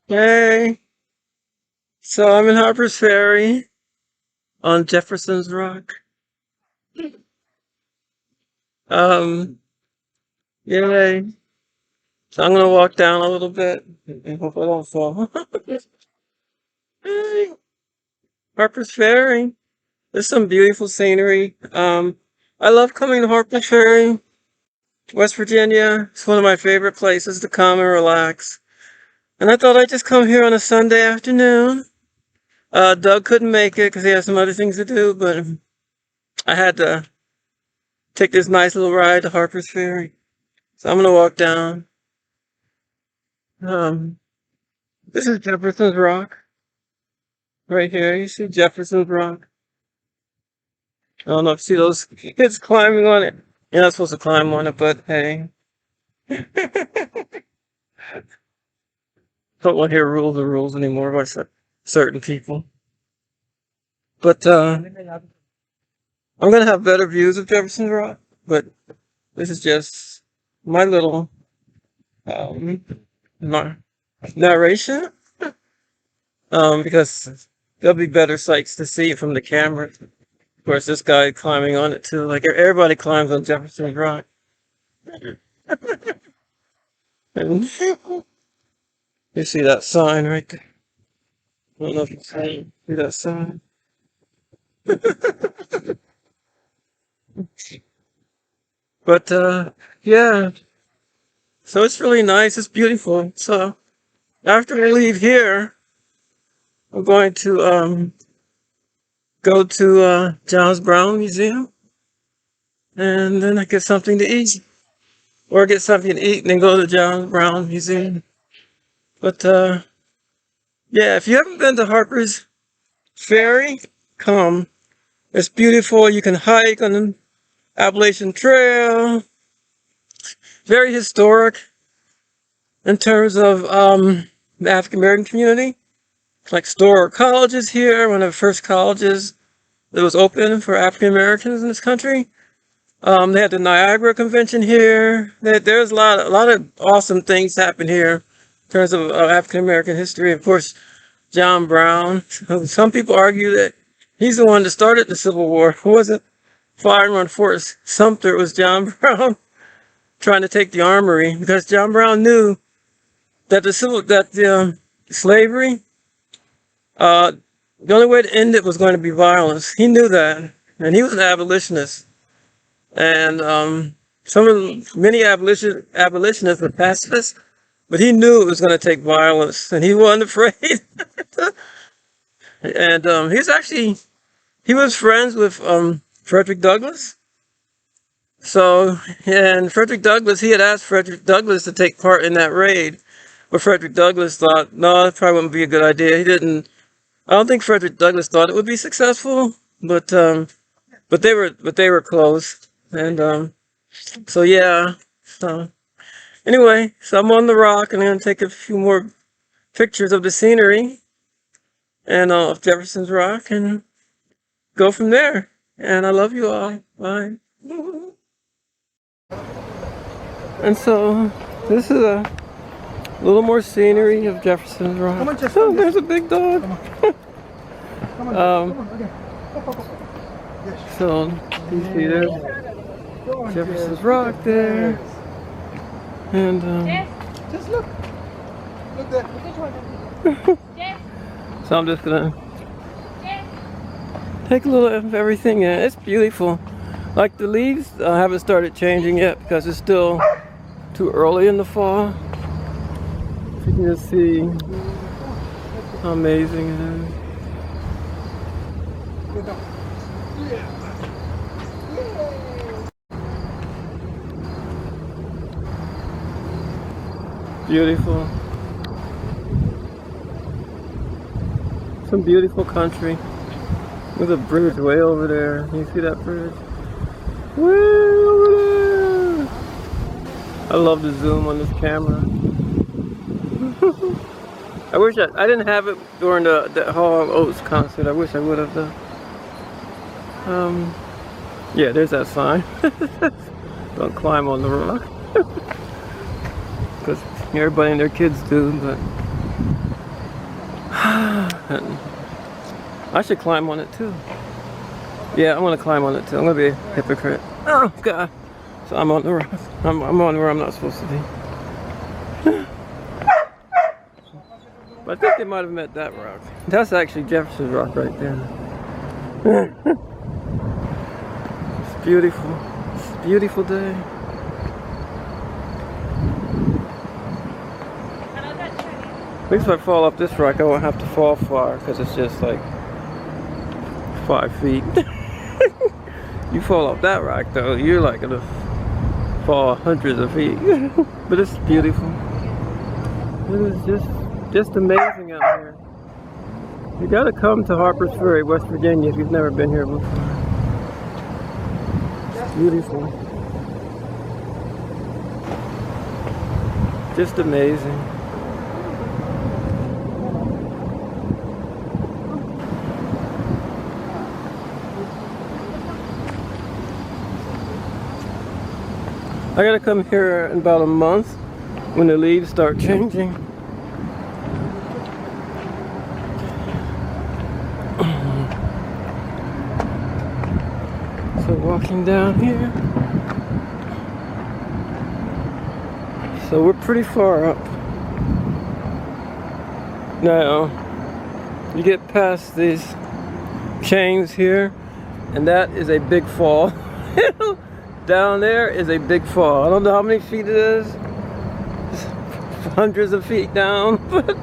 Hey, so I'm in Harpers Ferry on Jeffersons Rock. Um, Yay. So I'm gonna walk down a little bit and hope I don't fall. Hey, Harpers Ferry. There's some beautiful scenery. I love coming to Harpers Ferry, West Virginia. It's one of my favorite places to come and relax. And I thought I'd just come here on a Sunday afternoon. Doug couldn't make it because he has some other things to do, but I had to take this nice little ride to Harpers Ferry. So I'm gonna walk down. Um, this is Jefferson's Rock right here. You see Jefferson's Rock. I don't know if you see those kids climbing on it. You're not supposed to climb on it, but hey, don't want to hear rules anymore by certain people. But I'm gonna have better views of Jefferson's Rock. But this is just my little um, nar- narration. Because there'll be better sights to see from the camera. Of course, this guy climbing on it too. Like everybody climbs on Jefferson's Rock. And you see that sign right there. I don't know if you see that sign. But yeah. So it's really nice. It's beautiful. So after I leave here, I'm going to go to Johns Brown Museum, and then I get something to eat, or get something to eat and then go to the Johns Brown Museum. But yeah, if you haven't been to Harper's Ferry, come. It's beautiful. You can hike on the Appalachian Trail. Very historic in terms of the African American community. Like Storer College is here, one of the first colleges that was open for African Americans in this country. They had the Niagara Convention here. There's a lot of awesome things happen here in terms of African American history. Of course, John Brown. Some people argue that he's the one that started the Civil War. It wasn't firing on Fort Sumter. It was John Brown trying to take the armory, because John Brown knew that the slavery, uh, the only way to end it was going to be violence. He knew that, and he was an abolitionist. And many abolitionists were pacifists, but he knew it was going to take violence, and he wasn't afraid. And he was friends with Frederick Douglass. So, and Frederick Douglass, he had asked Frederick Douglass to take part in that raid, but Frederick Douglass thought, no, that probably wouldn't be a good idea. I don't think Frederick Douglass thought it would be successful, but they were close. And so yeah. So anyway, so I'm on the rock, and I'm gonna take a few more pictures of the scenery and of Jefferson's Rock, and go from there. And I love you all. Bye. And so this is a little more scenery of Jefferson's Rock. Oh, there's a big dog. So you see there's Jefferson's Rock there, and Just look there. so I'm just gonna take a little of everything in. It's beautiful. Like the leaves haven't started changing yet because it's still too early in the fall. You can just see how amazing it is. Beautiful. Some beautiful country. There's a bridge way over there. You see that bridge? Way over there! I love the zoom on this camera. I wish I didn't have it during the Hall Oates concert. I wish I would have done. Yeah, there's that sign. Don't climb on the rock. because everybody and their kids do, but and I should climb on it too. Yeah, I want to climb on it too. I'm gonna be a hypocrite. Oh God! So I'm on the rock. I'm on where I'm not supposed to be. But I think they might have met that rock. That's actually Jeffersons Rock right there. It's beautiful. It's a beautiful day. At least if I fall off this rock, I won't have to fall far because it's just like 5 feet. You fall off that rock though, you're like gonna fall hundreds of feet. But it's beautiful. It is just amazing out here. You gotta come to Harpers Ferry, West Virginia if you've never been here before. It's beautiful. Just amazing. I gotta come here in about a month when the leaves start changing. So walking down here. So we're pretty far up. Now, you get past these chains here, and that is a big fall. Down there is a big fall. I don't know how many feet it is. It's hundreds of feet down. But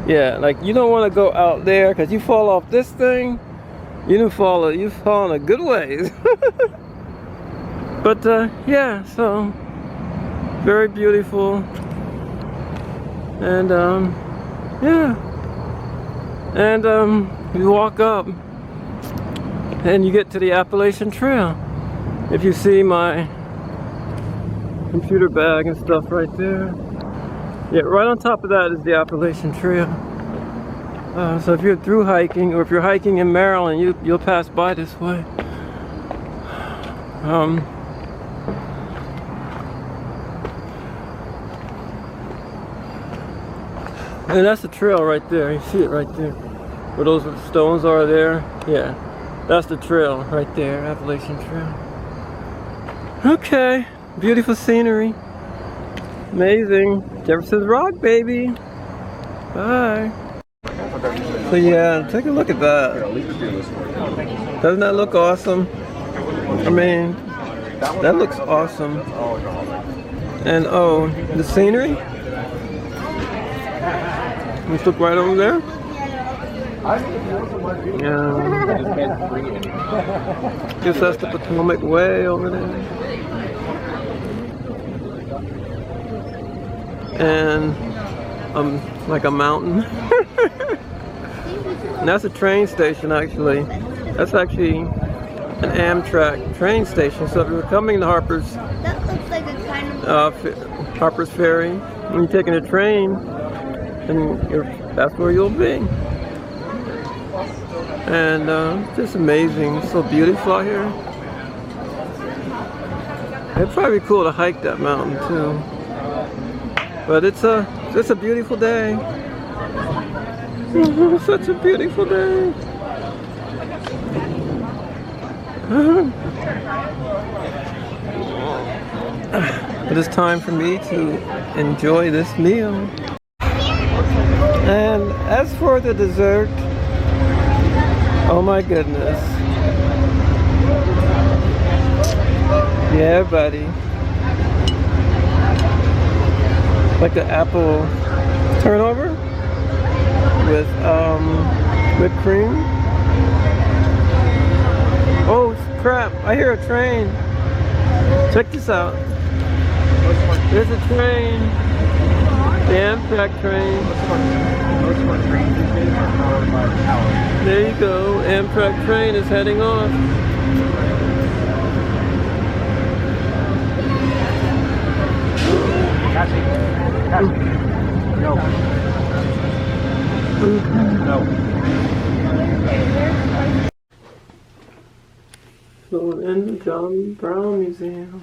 yeah, like you don't want to go out there because you fall off this thing, you fall in a good ways. But yeah, so very beautiful. And yeah. And you walk up and you get to the Appalachian Trail. If you see my computer bag and stuff right there. Yeah, right on top of that is the Appalachian Trail. So if you're through hiking, or if you're hiking in Maryland, you'll pass by this way. And that's the trail right there. You see it right there. Where those stones are there. Yeah, that's the trail right there, Appalachian Trail. Okay, beautiful scenery. Amazing. Jeffersons Rock, baby. Bye. So yeah, take a look at that. Doesn't that look awesome? I mean, that looks awesome. And oh, the scenery? Let's look right over there. Yeah. Guess that's the Potomac Way over there. And like a mountain. And that's a train station actually. That's actually an Amtrak train station. So if you're coming to Harpers, that looks like a kind of Harpers Ferry, when you're taking a train, and that's where you'll be. And it's just amazing. It's so beautiful out here. It'd probably be cool to hike that mountain too. But it's just a beautiful day. Such a beautiful day. It is time for me to enjoy this meal. And as for the dessert, oh my goodness. Yeah, buddy. Like the apple turnover with whipped cream. Oh crap, I hear a train. Check this out. There's a train. The Amtrak train. There you go. Amtrak train is heading off. No. No. So in the John Brown Museum.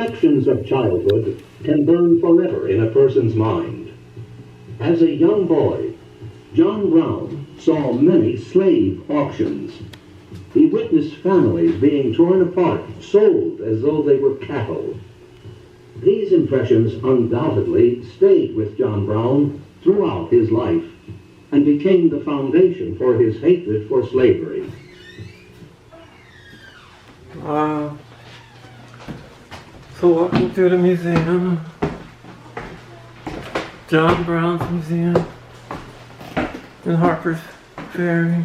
reflections of childhood can burn forever in a person's mind. As a young boy, John Brown saw many slave auctions. He witnessed families being torn apart, sold as though they were cattle. These impressions undoubtedly stayed with John Brown throughout his life and became the foundation for his hatred for slavery. So walking through the museum, John Brown's museum in Harpers Ferry.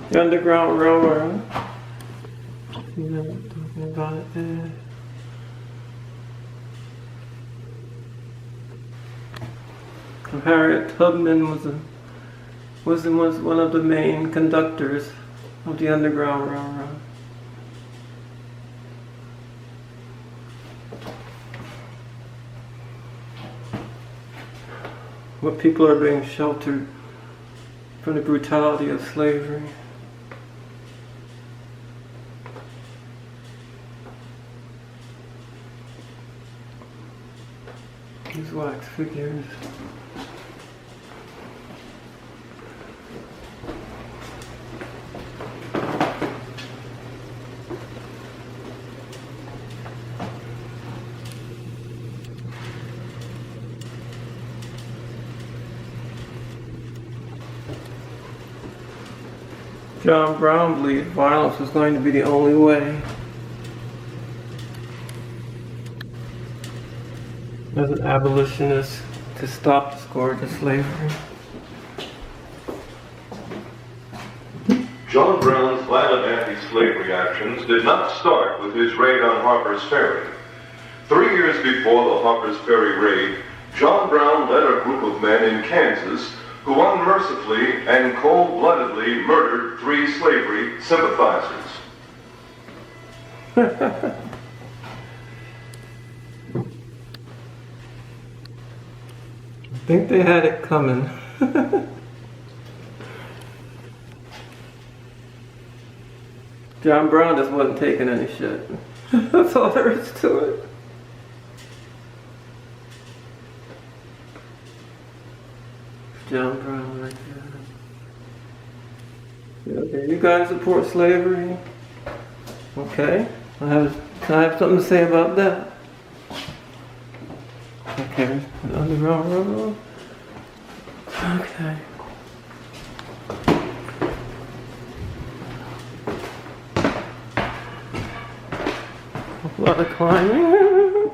The Underground Railroad. You know, talking about it there. Harriet Tubman was one of the main conductors of the Underground Railroad. Where people are being sheltered from the brutality of slavery. These wax figures. John Brown believed violence was going to be the only way. As an abolitionist, to stop the scourge of slavery. John Brown's violent anti-slavery actions did not start with his raid on Harpers Ferry. 3 years before the Harpers Ferry raid, John Brown led a group of men in Kansas who unmercifully and cold-bloodedly murdered 3 slavery sympathizers. I think they had it coming. John Brown just wasn't taking any shit. That's all there is to it. John Brown right there. Okay, you guys support slavery? Okay. Can I have something to say about that? Okay. The Underground Railroad? Okay. A lot of climbing.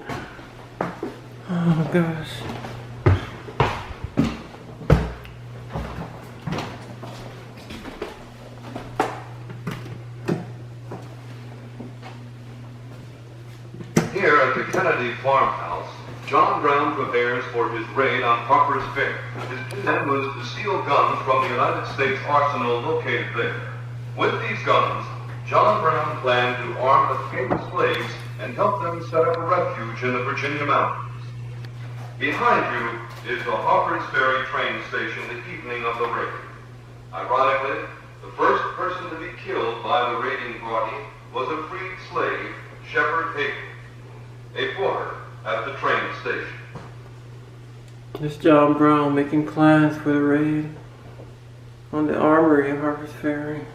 Oh gosh. Here at the Kennedy farmhouse, John Brown prepares for his raid on Harpers Ferry. His plan was to steal guns from the United States arsenal located there. With these guns, John Brown planned to arm escaped slaves and help them set up a refuge in the Virginia mountains. Behind you is the Harpers Ferry train station the evening of the raid. Ironically, the first person to be killed by the raiding party was a freed slave, Shepherd Hayden, a porter at the train station. It's John Brown making plans for the raid on the armory of Harpers Ferry.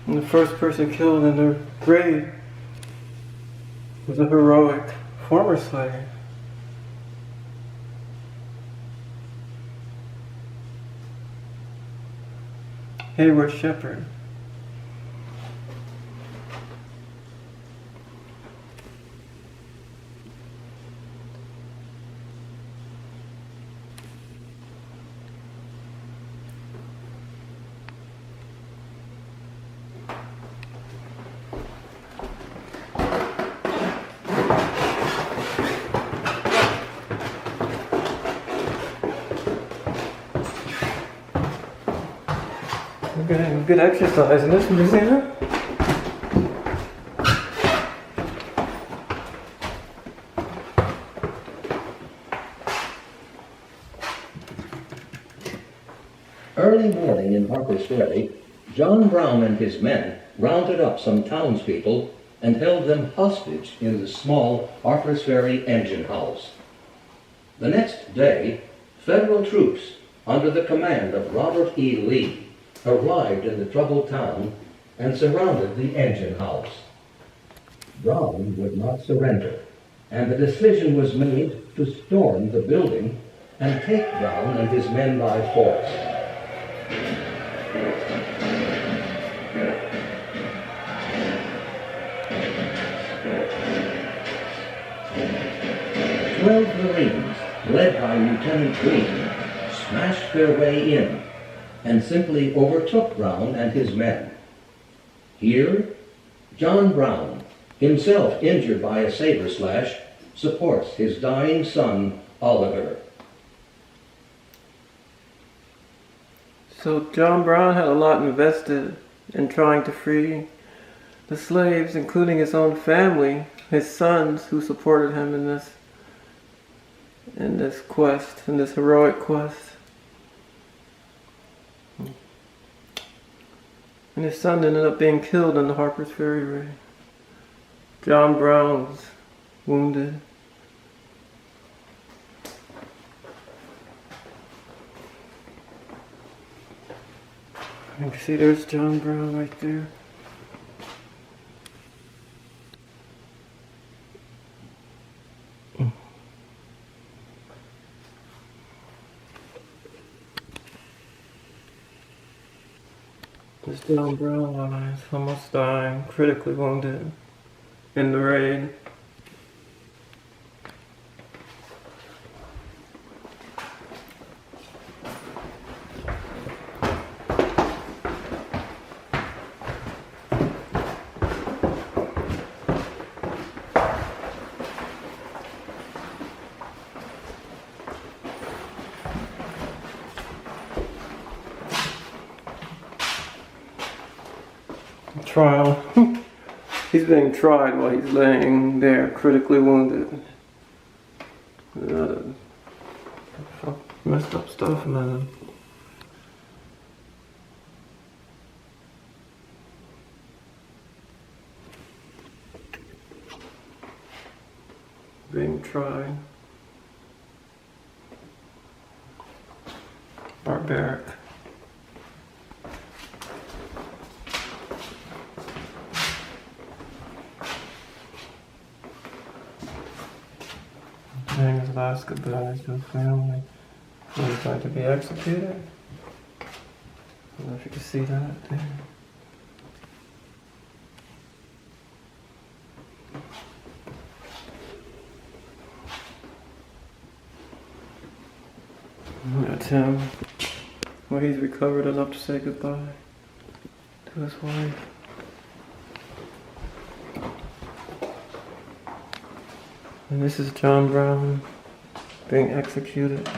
And the first person killed in the raid was a heroic former slave. Hayward Shepherd. We're getting good exercise in this museum. Early morning in Harpers Ferry, John Brown and his men rounded up some townspeople and held them hostage in the small Harpers Ferry engine house. The next day, federal troops under the command of Robert E. Lee arrived in the troubled town and surrounded the engine house. Brown would not surrender, and the decision was made to storm the building and take Brown and his men by force. Marines, led by Lieutenant Green, smashed their way in and simply overtook Brown and his men. Here, John Brown, himself injured by a saber slash, supports his dying son, Oliver. So John Brown had a lot invested in trying to free the slaves, including his own family, his sons who supported him in this quest, in this heroic quest. And his son ended up being killed in the Harpers Ferry raid. John Brown was wounded. You can see there's John Brown right there. There's John Brown while he's almost dying, critically wounded in the raid. Trial. He's being tried while he's laying there, critically wounded. Messed up stuff, man. Being tried. Barbaric. Saying his last goodbyes to his family. He's going to be executed. I don't know if you can see that there. That's him. Where he's recovered enough to say goodbye to his wife. And this is John Brown being executed.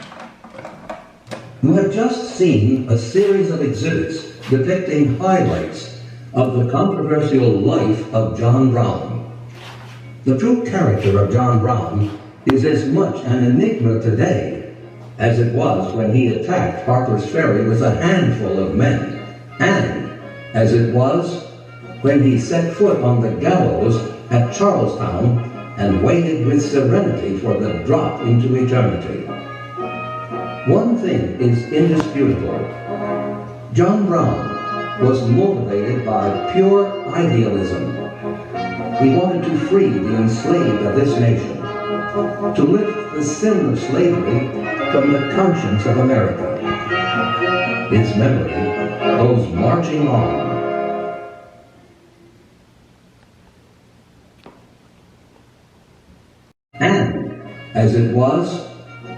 You have just seen a series of exhibits depicting highlights of the controversial life of John Brown. The true character of John Brown is as much an enigma today as it was when he attacked Harpers Ferry with a handful of men, and as it was when he set foot on the gallows at Charlestown and waited with serenity for the drop into eternity. One thing is indisputable. John Brown was motivated by pure idealism. He wanted to free the enslaved of this nation, to lift the sin of slavery from the conscience of America. His memory goes marching on. And, as it was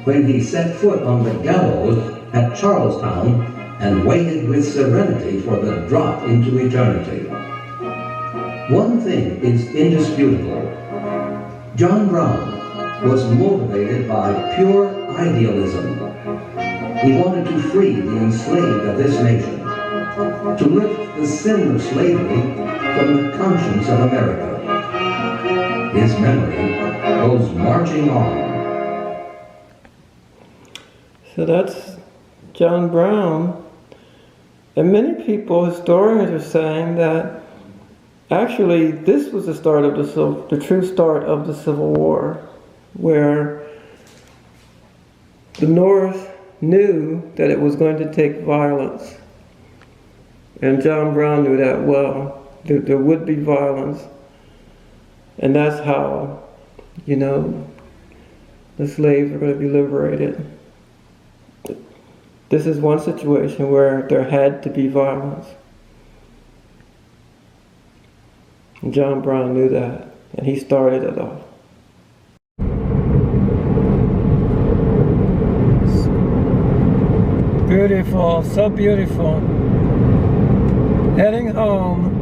when he set foot on the gallows at Charlestown and waited with serenity for the drop into eternity. One thing is indisputable. John Brown was motivated by pure idealism. He wanted to free the enslaved of this nation, to lift the sin of slavery from the conscience of America. His memory goes marching on. So that's John Brown And many people, historians, are saying that actually this was the start of the true start of the Civil War, where the North knew that it was going to take violence. And John Brown knew that well. There would be violence. And that's how, the slaves are going to be liberated. This is one situation where there had to be violence. And John Brown knew that, and he started it off. Beautiful, so beautiful. Heading home.